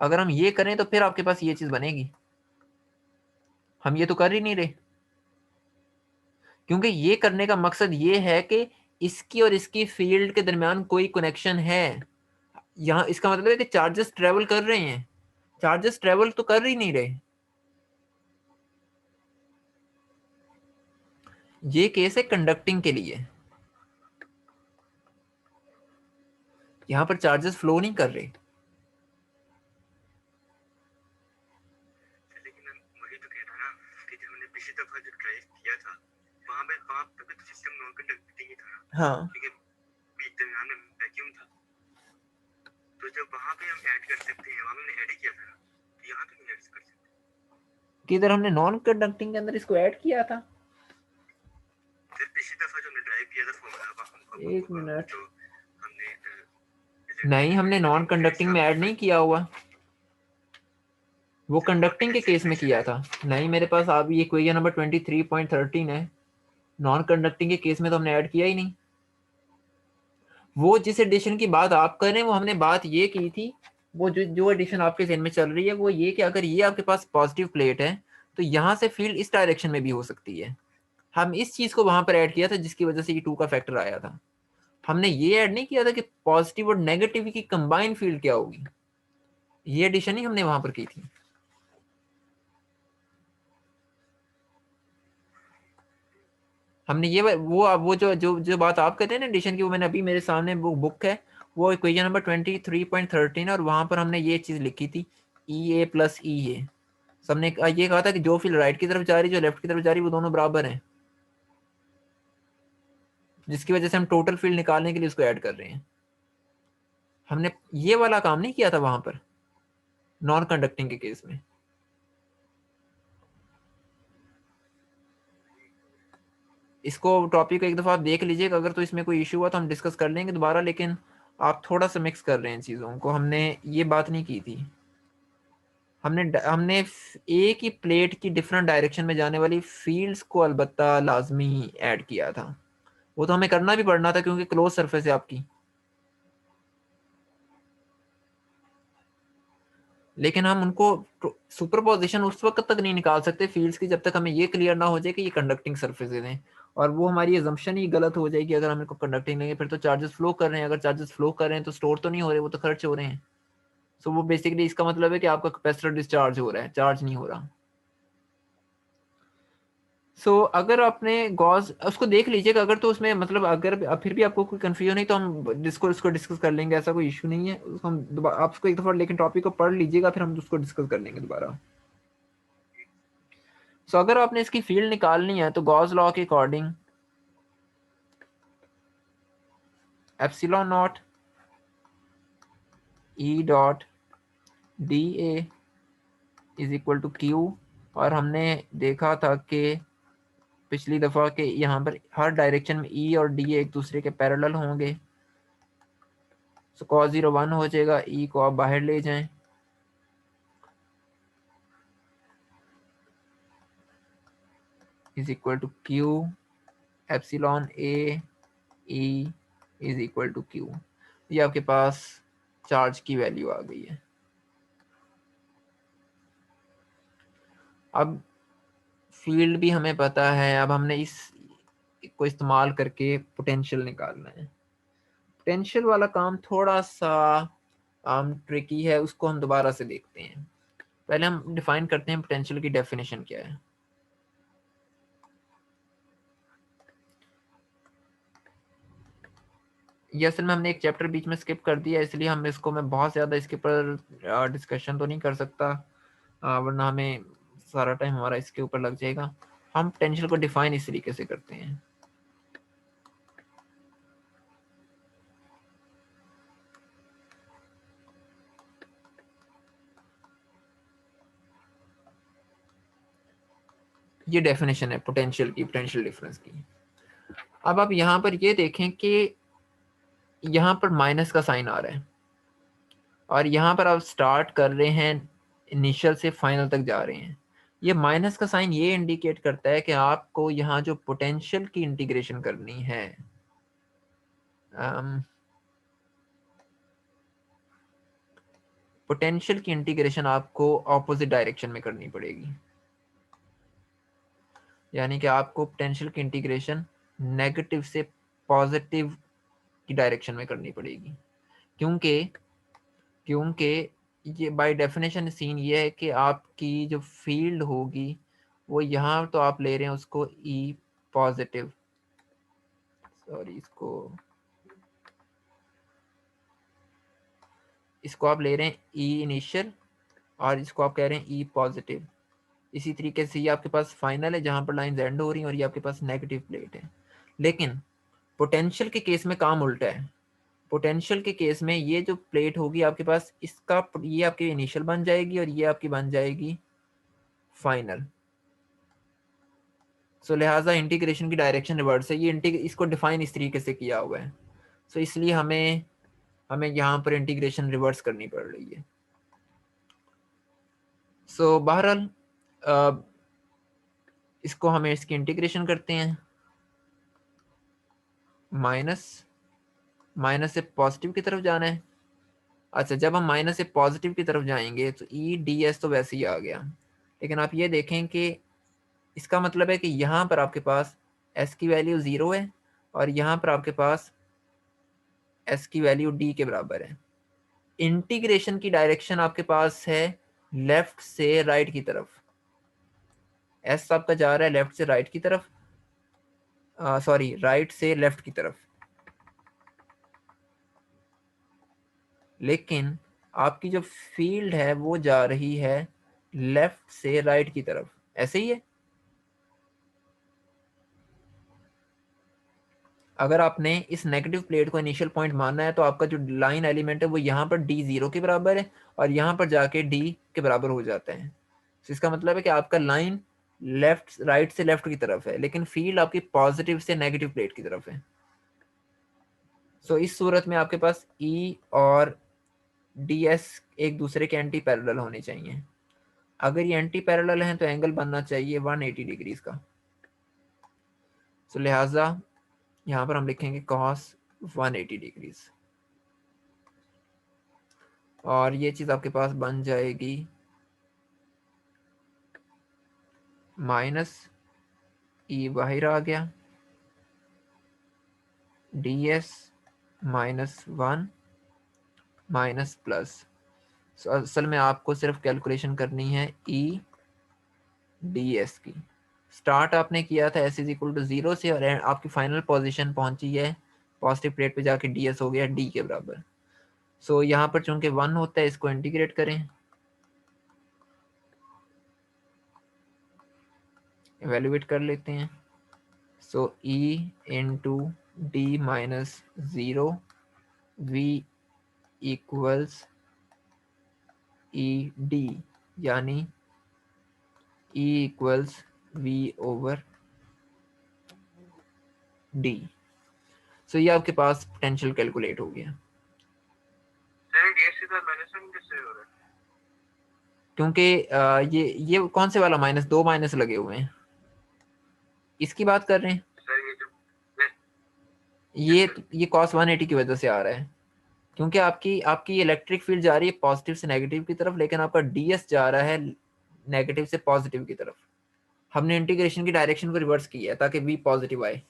अगर हम ये करें तो फिर आपके पास ये चीज बनेगी, हम ये तो कर ही नहीं रहे, क्योंकि ये करने का मकसद ये है कि इसकी और इसकी फील्ड के दरमियान कोई कनेक्शन है। यहाँ इसका मतलब है कि चार्जेस ट्रेवल कर रहे हैं, चार्जेस ट्रेवल तो कर ही नहीं रहे। ये केस है कंडक्टिंग के लिए, यहाँ पर चार्जेस फ्लो नहीं कर रहे। लेकिन वही तो कह रहा ना कि जब हमने पिछली दफा जो ड्राइव किया था वहां पे तो सिस्टम नॉन कंडक्टिंग ही था। हाँ, क्योंकि बीच दरमियान में वैक्यूम था, तो जब वहां पे हम ऐड कर सकते हैं, वहां हमने ऐड ही किया था, तो यहाँ तो नहीं ऐड कर सकते। किधर हमने नॉन कंडक्टिंग के अंदर इसको ऐड किया था? फिर पिछली दफा जो हमने ड्राइव किया था एक मिनट, जो हमने नहीं हमने नॉन कंडक्टिंग में ऐड नहीं किया हुआ, वो कंडक्टिंग के केस में किया था। नहीं मेरे पास अभी ये क्वेश्चन नंबर 23.13 है, नॉन कंडक्टिंग के केस में तो हमने ऐड किया ही नहीं। वो जिस एडिशन की बात आप कर रहे हैं वो हमने बात ये की थी, वो जो एडिशन आपके जहन में चल रही है वो ये कि अगर ये आपके पास पॉजिटिव प्लेट है तो यहाँ से फील्ड इस डायरेक्शन में भी हो सकती है। हम इस चीज को वहां पर ऐड किया था जिसकी वजह से ये 2 का फैक्टर आया था। हमने ये ऐड नहीं किया था कि पॉजिटिव और नेगेटिव की कंबाइन फील्ड क्या होगी, ये एडिशन ही हमने वहां पर की थी। हमने ये वो जो जो जो बात आप कहते हैं ना एडिशन की, वो मैंने अभी मेरे सामने वो बुक है, वो इक्वेशन नंबर 23.13 और वहां पर हमने ये चीज लिखी थी ई ए प्लस ई ए। सबने ये कहा था कि जो फील्ड राइट की तरफ जा रही जो लेफ्ट की तरफ जा रही वो दोनों बराबर हैं, जिसकी वजह से हम टोटल फील्ड निकालने के लिए उसको ऐड कर रहे हैं। हमने ये वाला काम नहीं किया था वहां पर नॉन कंडक्टिंग के केस में। इसको टॉपिक को एक दफा आप देख लीजिएगा, अगर तो इसमें कोई इशू हुआ तो हम डिस्कस कर लेंगे दोबारा, लेकिन आप थोड़ा सा मिक्स कर रहे हैं चीज़ों को, हमने ये बात नहीं की थी। हमने हमने एक ही प्लेट की डिफरेंट डायरेक्शन में जाने वाली फील्ड्स को अलबत्ता लाजमी ऐड किया था, वो तो हमें करना भी पड़ना था क्योंकि क्लोज सरफेस है आपकी। लेकिन हम उनको सुपरपोजिशन उस वक्त तक नहीं निकाल सकते फील्ड्स की जब तक हमें ये क्लियर ना हो जाए कि ये कंडक्टिंग सरफेसेज हैं, और वो हमारी एजम्पशन ही गलत हो जाएगी अगर हम इनको कंडक्टिंग लेंगे। फिर तो चार्जेस फ्लो कर रहे हैं, अगर चार्जेस फ्लो कर रहे हैं तो स्टोर तो नहीं हो रहे, वो तो खर्च हो रहे हैं। सो वो बेसिकली इसका मतलब है कि आपका कैपेसिटर डिस्चार्ज हो रहा है, चार्ज नहीं हो रहा। अगर आपने गॉस उसको देख लीजिएगा, अगर तो उसमें मतलब अगर फिर भी आपको कोई कंफ्यूजन नहीं तो हम इसको डिस्कस कर लेंगे, ऐसा कोई इशू नहीं है। उसको हम आप उसको एक दफा लेकिन टॉपिक को पढ़ लीजिएगा, फिर हम उसको डिस्कस कर लेंगे दोबारा। अगर आपने इसकी फील्ड निकालनी है तो गॉस लॉ के according epsilon naught E dot D A is equal to Q, और हमने देखा था कि पिछली दफा के यहाँ पर हर डायरेक्शन में ई और डी एक दूसरे के पैरेलल होंगे। cos 0 1 हो जाएगा, ई को आप बाहर ले जाएं, is equal to Q epsilon A E is equal to Q. ये आपके पास चार्ज की वैल्यू आ गई है। अब फील्ड भी हमें पता है, अब हमने इस को इस्तेमाल करके पोटेंशियल निकालना है। पोटेंशियल वाला काम थोड़ा सा ट्रिकी है, उसको हम दोबारा से देखते हैं। पहले हम डिफाइन करते हैं पोटेंशियल की डेफिनेशन क्या है। ये असल में हमने एक चैप्टर बीच में स्किप कर दिया, इसलिए हम इसको मैं बहुत ज़्यादा इसके ऊपर डिस्कशन तो नहीं कर सकता, वरना हमें सारा टाइम हमारा इसके ऊपर लग जाएगा। हम पोटेंशियल को डिफाइन इस तरीके से करते हैं। ये डेफिनेशन है पोटेंशियल की, पोटेंशियल डिफरेंस की। अब आप यहाँ पर ये देखें कि यहाँ पर माइनस का साइन आ रहा है, और यहाँ पर आप स्टार्ट कर रहे हैं इनिशियल से फाइनल तक जा रहे हैं। ये माइनस का साइन ये इंडिकेट करता है कि आपको यहाँ जो पोटेंशियल की इंटीग्रेशन करनी है, पोटेंशियल की इंटीग्रेशन आपको ऑपोजिट डायरेक्शन में करनी पड़ेगी। यानी कि आपको पोटेंशियल की इंटीग्रेशन नेगेटिव से पॉजिटिव की डायरेक्शन में करनी पड़ेगी, क्योंकि क्योंकि ये बाय डेफिनेशन सीन ये है कि आपकी जो फील्ड होगी वो यहाँ तो आप ले रहे हैं उसको ई पॉजिटिव, सॉरी इसको आप ले रहे हैं ई इनिशियल और इसको आप कह रहे हैं ई पॉजिटिव। इसी तरीके से ये आपके पास फाइनल है जहाँ पर लाइन एंड हो रही है और ये आपके पास नेगेटिव प्लेट है। लेकिन पोटेंशियल के केस में काम उल्टा है। पोटेंशियल के केस में ये जो प्लेट होगी आपके पास, इसका ये आपकी इनिशियल बन जाएगी और ये आपकी बन जाएगी फाइनल। सो लिहाजा इंटीग्रेशन की डायरेक्शन रिवर्स है। ये इसको डिफाइन इस तरीके से किया हुआ है। सो इसलिए हमें हमें यहाँ पर इंटीग्रेशन रिवर्स करनी पड़ रही है। सो बहरहाल इसको हमें इसकी इंटीग्रेशन करते हैं। माइनस माइनस से पॉजिटिव की तरफ जाना है। अच्छा, जब हम माइनस से पॉजिटिव की तरफ जाएंगे तो ई डी एस तो वैसे ही आ गया, लेकिन आप ये देखें कि इसका मतलब है कि यहाँ पर आपके पास एस की वैल्यू 0 है और यहाँ पर आपके पास एस की वैल्यू डी के बराबर है। इंटीग्रेशन की डायरेक्शन आपके पास है लेफ्ट से राइट की तरफ। एस आपका जा रहा है लेफ्ट से राइट की तरफ, सॉरी राइट से लेफ्ट की तरफ। लेकिन आपकी जो फील्ड है वो जा रही है लेफ्ट से राइट की तरफ। ऐसे ही है। अगर आपने इस नेगेटिव प्लेट को इनिशियल पॉइंट मानना है तो आपका जो लाइन एलिमेंट है वो यहाँ पर डी 0 के बराबर है और यहाँ पर जाके डी के बराबर हो जाता है। तो इसका मतलब है कि आपका लाइन लेफ्ट राइट से लेफ्ट की तरफ है, लेकिन फील्ड आपकी पॉजिटिव से नेगेटिव प्लेट की तरफ है। सो इस सूरत में आपके पास ई और डी एस एक दूसरे के एंटी पैरेलल होने चाहिए। अगर ये एंटी पैरेलल हैं तो एंगल बनना चाहिए 180 डिग्रीज का। सो लिहाजा यहाँ पर हम लिखेंगे कॉस 180 डिग्रीज और ये चीज आपके पास बन जाएगी माइनस ई बाहर आ गया डी एस -1 माइनस प्लस। असल में आपको सिर्फ कैलकुलेशन करनी है ई डी एस की। स्टार्ट आपने किया था एस इज इक्वल टू 0 से और आपकी फाइनल पोजीशन पहुंची है पॉजिटिव प्लेट पे जाके डी एस हो गया डी के बराबर। सो यहाँ पर चूंकि 1 होता है इसको इंटीग्रेट करें, एवेल्युएट कर लेते हैं। So E into D -0 V equals E D, यानी E equals V over D. So ये आपके पास पोटेंशियल कैलकुलेट हो गया। क्योंकि ये कौन से वाला माइनस, 2 माइनस लगे हुए हैं, इसकी बात कर रहे हैं। ये cos 180 की वजह से आ रहा है, क्योंकि आपकी इलेक्ट्रिक फील्ड जा रही है पॉजिटिव से नेगेटिव की तरफ, लेकिन आपका डीएस जा रहा है नेगेटिव से पॉजिटिव की तरफ। हमने इंटीग्रेशन की डायरेक्शन को रिवर्स किया है ताकि वी पॉजिटिव आए।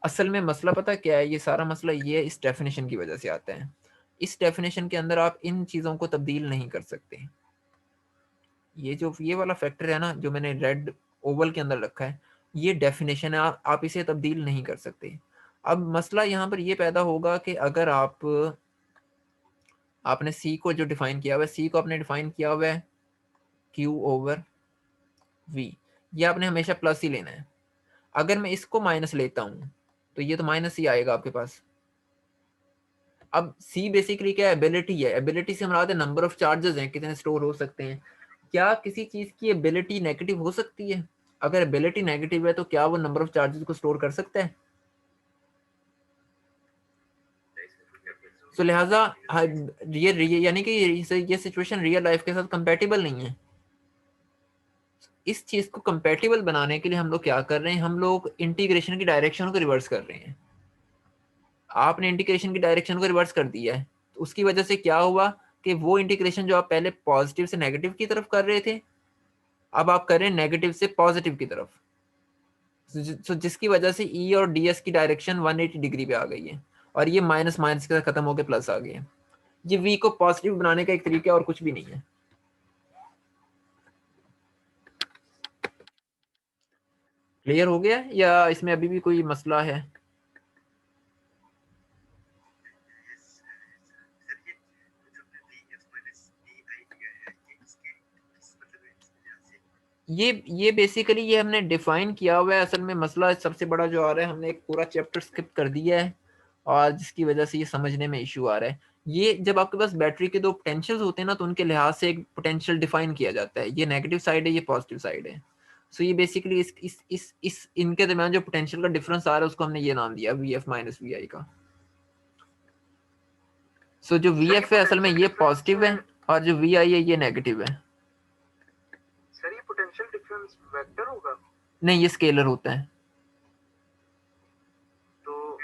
असल में मसला पता क्या है, ये सारा मसला ये इस डेफिनेशन की वजह से आता है। इस डेफिनेशन के अंदर आप इन चीज़ों को तब्दील नहीं कर सकते। ये वाला फैक्टर है ना जो मैंने रेड ओवल के अंदर रखा है, ये डेफिनेशन है, आप इसे तब्दील नहीं कर सकते। अब मसला यहाँ पर ये पैदा होगा कि अगर आपने सी को जो डिफाइन किया हुआ है, सी को आपने डिफाइन किया हुआ है क्यू ओवर वी, ये आपने हमेशा प्लस ही लेना है। अगर मैं इसको माइनस लेता हूँ तो ये तो माइनस ही आएगा आपके पास। अब सी बेसिकली क्या है, एबिलिटी है। एबिलिटी से हमारा नंबर ऑफ चार्जेस हैं, कितने स्टोर हो सकते हैं। क्या किसी चीज की एबिलिटी नेगेटिव हो सकती है? अगर एबिलिटी नेगेटिव है तो क्या वो नंबर ऑफ चार्जेस को स्टोर कर सकता है? तो लिहाजा ये यानी कि ये सिचुएशन रियल लाइफ के साथ कंपेटिबल नहीं है। इस चीज को कंपेटिबल बनाने के लिए हम लोग क्या कर रहे हैं, हम लोग इंटीग्रेशन की डायरेक्शन को रिवर्स कर रहे हैं। आपने इंटीग्रेशन की डायरेक्शन को रिवर्स कर दिया है। तो उसकी वजह से क्या हुआ कि वो इंटीग्रेशन जो आप पहले पॉजिटिव से नेगेटिव की तरफ कर रहे थे, अब आप कर रहे हैं नेगेटिव से पॉजिटिव की तरफ। तो जिसकी वजह से ई और डी एस की डायरेक्शन 180 डिग्री पे आ गई है, और ये माइनस माइनस के साथ खत्म होकर प्लस आ गया है। ये वी को पॉजिटिव बनाने का एक तरीका और कुछ भी नहीं है। क्लियर हो गया या इसमें अभी भी कोई मसला है? ये बेसिकली ये हमने डिफाइन किया हुआ है। असल में मसला सबसे बड़ा जो आ रहा है, हमने एक पूरा चैप्टर स्किप कर दिया है, और जिसकी वजह से ये समझने में इशू आ रहा है। ये जब आपके पास बैटरी के दो पोटेंशियल्स होते हैं ना, तो उनके लिहाज से एक पोटेंशियल डिफाइन किया जाता है। ये नेगेटिव साइड है, ये पॉजिटिव साइड है। सो ये बेसिकली इस इनके दरमियान जो पोटेंशियल का डिफरेंस आ रहा है, उसको हमने ये नाम दिया वी एफ माइनस वी आई का। सो जो वी एफ है असल में ये पॉजिटिव है, और जो वी आई है ये नेगेटिव है। सर ये पोटेंशियल डिफरेंस वेक्टर होगा? नहीं, ये स्केलर होता है। तो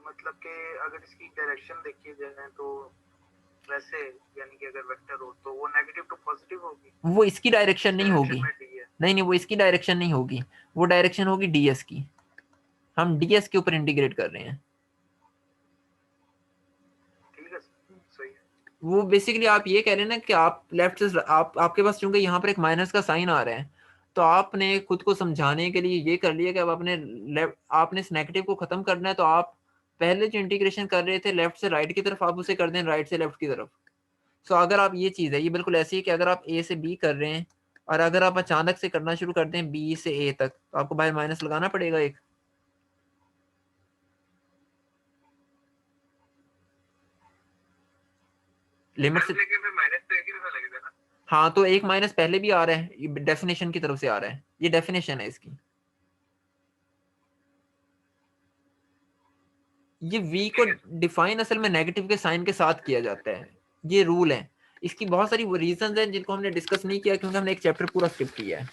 मतलब कि अगर इसकी डायरेक्शन देखी जाए तो वैसे, यानी कि अगर वेक्टर हो तो वो नेगेटिव टू पॉजिटिव होगी। वो इसकी डायरेक्शन नहीं होगी। में डी है। नहीं, वो इसकी डायरेक्शन नहीं होगी, वो डायरेक्शन होगी डीएस की। हम डीएस के ऊपर इंटीग्रेट कर रहे हैं। ठीक है, सही है। वो बेसिकली आप ये कह रहे हैं ना कि आप लेफ्ट से आपके पास चूंकि यहाँ पर एक माइनस का साइन आ रहा है, तो आपने खुद को समझाने के लिए ये कर लिया कि अब आपने इस नेगेटिव को खत्म करना है, तो आप पहले जो इंटीग्रेशन कर रहे थे लेफ्ट से राइट की तरफ, आप उसे कर दें राइट से लेफ्ट की तरफ। सो अगर आप ये चीज़ है, ये बिल्कुल ऐसी है कि अगर आप ए से बी कर रहे हैं, और अगर आप अचानक से करना शुरू कर दें बी से ए तक, तो आपको बाहर माइनस लगाना पड़ेगा एक। लिमिट से माइनस तो एक ही तरह लगेगा ना? हाँ, तो एक माइनस पहले भी आ रहा है, ये डेफिनेशन की तरफ से आ रहा है, ये डेफिनेशन है इसकी। ये v को डिफाइन असल में नेगेटिव के साइन के साथ किया जाता है, ये रूल है। इसकी बहुत सारी रीजंस हैं जिनको हमने डिस्कस नहीं किया, क्योंकि हमने एक चैप्टर पूरा स्किप किया है।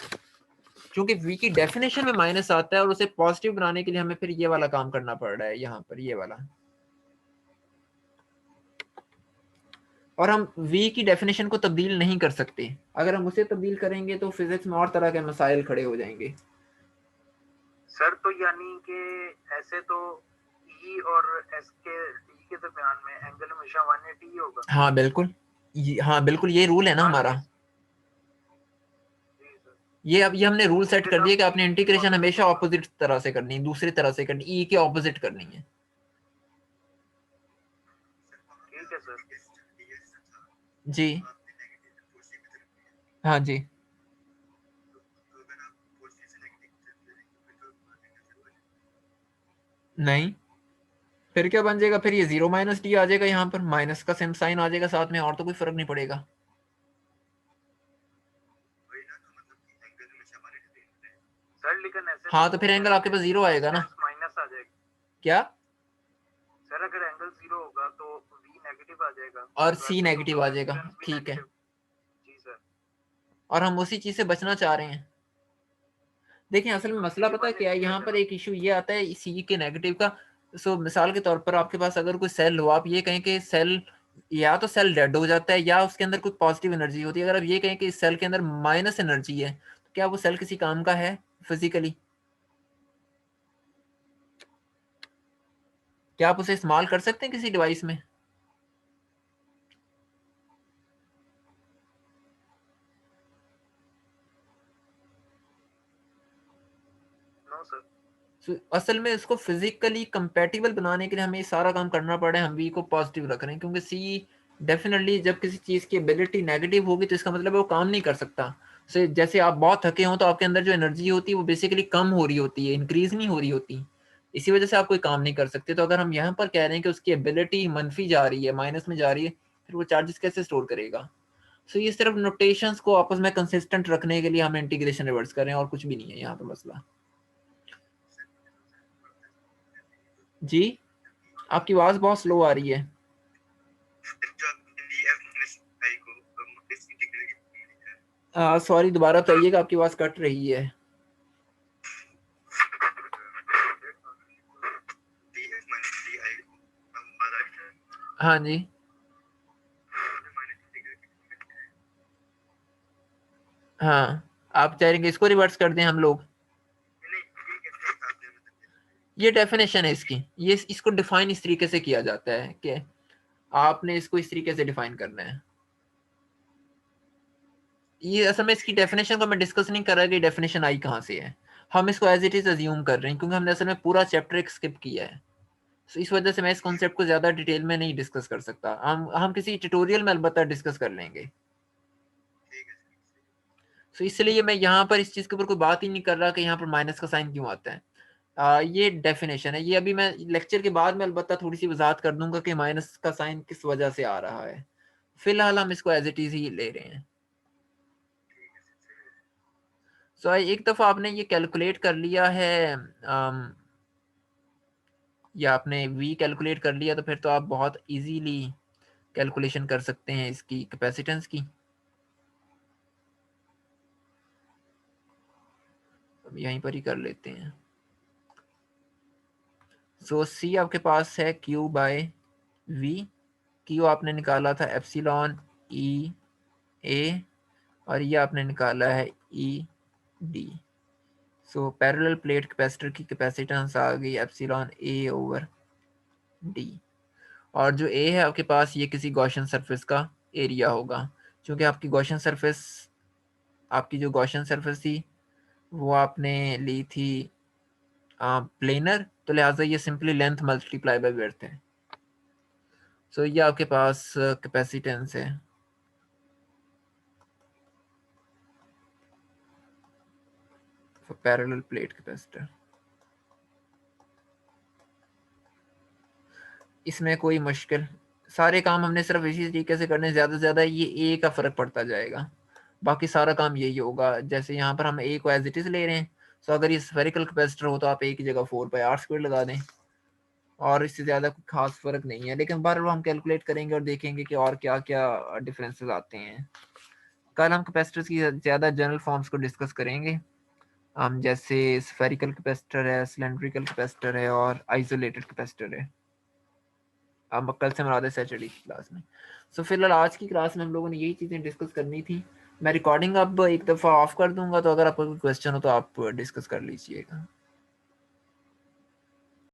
क्योंकि v की डेफिनेशन में माइनस आता है, और उसे पॉजिटिव बनाने के लिए हमें फिर ये वाला काम करना पड़ रहा है यहाँ पर, ये वाला। और हम v की डेफिनेशन को तब्दील नहीं कर सकते। अगर हम उसे तब्दील करेंगे तो फिजिक्स में और तरह के मसाइल खड़े हो जाएंगे। सर तो यानी कि ऐसे तो ई और एस के डी के दरमियान में एंगल हमेशा 180 ही होगा। हाँ बिल्कुल, हाँ बिल्कुल, ये रूल है ना हमारा। ये अब ये हमने रूल सेट कर दिया कि आपने इंटीग्रेशन हमेशा ऑपोजिट तरह से करनी है, दूसरी तरह से करनी, ई के ऑपोजिट करनी है। ठीक है सर। जी हाँ जी। नहीं, फिर क्या बन जाएगा, फिर ये जीरो माइनस डी आ जाएगा, यहाँ पर माइनस का सेम साइन आ जाएगा साथ में, और तो कोई फर्क नहीं पड़ेगा। सर लेकिन ऐसे हाँ, तो फिर एंगल आपके पास जीरो आएगा ना। माइनस आ जाएगा क्या सर? अगर एंगल जीरो होगा तो वी नेगेटिव आ जाएगा और सी नेगेटिव आ जाएगा, ठीक है। जी सर। और हम उसी चीज से बचना चाह रहे हैं। देखिए असल में मसला पता है क्या है, यहाँ पर एक इशू ये आता है सी के नेगेटिव का। सो मिसाल के तौर पर आपके पास अगर कोई सेल हो, आप ये कहें कि सेल, या तो सेल डेड हो जाता है या उसके अंदर कोई पॉजिटिव एनर्जी होती है। अगर आप ये कहें कि इस सेल के अंदर माइनस एनर्जी है, तो क्या वो सेल किसी काम का है फिजिकली? क्या आप उसे इस्तेमाल कर सकते हैं किसी डिवाइस में? No sir. So, असल में इसको फिजिकली कंपेटिबल बनाने के लिए हमें सारा काम करना पड़ा है। हम वी को पॉजिटिव रख रहे हैं, क्योंकि सी डेफिनेटली जब किसी चीज की एबिलिटी नेगेटिव होगी तो इसका मतलब है वो काम नहीं कर सकता। से जैसे आप बहुत थके हो तो आपके अंदर जो एनर्जी होती है वो बेसिकली कम हो रही होती है, इंक्रीज नहीं हो रही होती। इसी वजह से आप कोई काम नहीं कर सकते। तो अगर हम यहाँ पर कह रहे हैं कि उसकी एबिलिटी मनफी जा रही है, माइनस में जा रही है, फिर वो चार्जेस कैसे स्टोर करेगा? सो ये सिर्फ नोटेशंस को आपस में कंसिस्टेंट रखने के लिए हम इंटीग्रेशन रिवर्स कर रहे हैं, और कुछ भी नहीं है यहाँ पर मसला। जी, आपकी आवाज बहुत स्लो आ रही है। सॉरी, दोबारा बताइएगा, आपकी आवाज कट रही है। हाँ जी, हाँ, आप चाह रहे हैं कि इसको रिवर्स कर दें हम लोग? ये डेफिनेशन है इसकी, ये इसको डिफाइन इस तरीके से किया जाता है कि आपने इसको इस तरीके से डिफाइन करना है। ये असल में इसकी डेफिनेशन को मैं डिस्कस नहीं कर रहा कि डेफिनेशन आई कहाँ से है, हम इसको एज इट इज अज्यूम कर रहे हैं क्योंकि हमने असल में पूरा चैप्टर एक स्किप किया है। So, इस वजह से मैं इस कॉन्सेप्ट को ज़्यादा डिटेल में नहीं डिस्कस कर सकता। हम किसी ट्यूटोरियल में अलबत्ता डिस्कस कर लेंगे। So, इसलिए मैं यहाँ पर इस चीज़ के ऊपर कोई बात ही नहीं कर रहा कि यहाँ पर माइनस का साइन क्यों आता है। ये डेफिनेशन है, ये अभी मैं लेक्चर के बाद में अलबत्ता थोड़ी सी वजाहत कर दूंगा कि माइनस का साइन किस वजह से आ रहा है। फिलहाल हम इसको एज इट इज ही ले रहे हैं। सो एक दफ़ा आपने ये कैलकुलेट कर लिया है, या आपने v कैलकुलेट कर लिया, तो फिर तो आप बहुत इजीली कैलकुलेशन कर सकते हैं इसकी कैपेसिटेंस की। अब यहीं पर ही कर लेते हैं। सो c आपके पास है q बाय v। q आपने निकाला था एप्सिलॉन e a, और ये आपने निकाला है E D. So parallel plate capacitor की कैपेसिटेंस आ गई एप्सिलॉन ए ओवर डी। और जो ए है आपके पास, ये किसी गॉसियन सरफेस का एरिया होगा, क्योंकि आपकी जो गॉसियन सरफेस थी वो आपने ली थी प्लेनर, तो लिहाजा ये simply length multiply by width है। सो ये आपके पास कैपेसिटेंस है पैरेलल प्लेट कैपेसिटर। इसमें कोई मुश्किल, सारे काम हमने सिर्फ इसी तरीके से करने, ज़्यादा से ज़्यादा ये ए का फ़र्क पड़ता जाएगा, बाकी सारा काम यही होगा। जैसे यहाँ पर हम ए को एज इट इज़ ले रहे हैं, तो अगर ये स्फेरिकल कैपेसिटर हो तो आप ए की जगह 4 पाई r² लगा दें, और इससे ज़्यादा कोई खास फ़र्क नहीं है। लेकिन बार हम कैलकुलेट करेंगे और देखेंगे कि और क्या क्या डिफरेंसेस आते हैं। कल हम कैपेसिटर्स की ज़्यादा जनरल फॉर्म्स को डिस्कस करेंगे, हम जैसे स्फेरिकल कैपेसिटर है, सिलेंड्रिकल कैपेसिटर है, और आइसोलेटेड कैपेसिटर है। अब कल से मुराद है सैटरडे की क्लास में। सो फिलहाल आज की क्लास में हम लोगों ने यही चीज़ें डिस्कस करनी थी। मैं रिकॉर्डिंग अब एक दफ़ा ऑफ कर दूंगा, तो अगर आपको कोई क्वेश्चन हो तो आप डिस्कस कर लीजिएगा।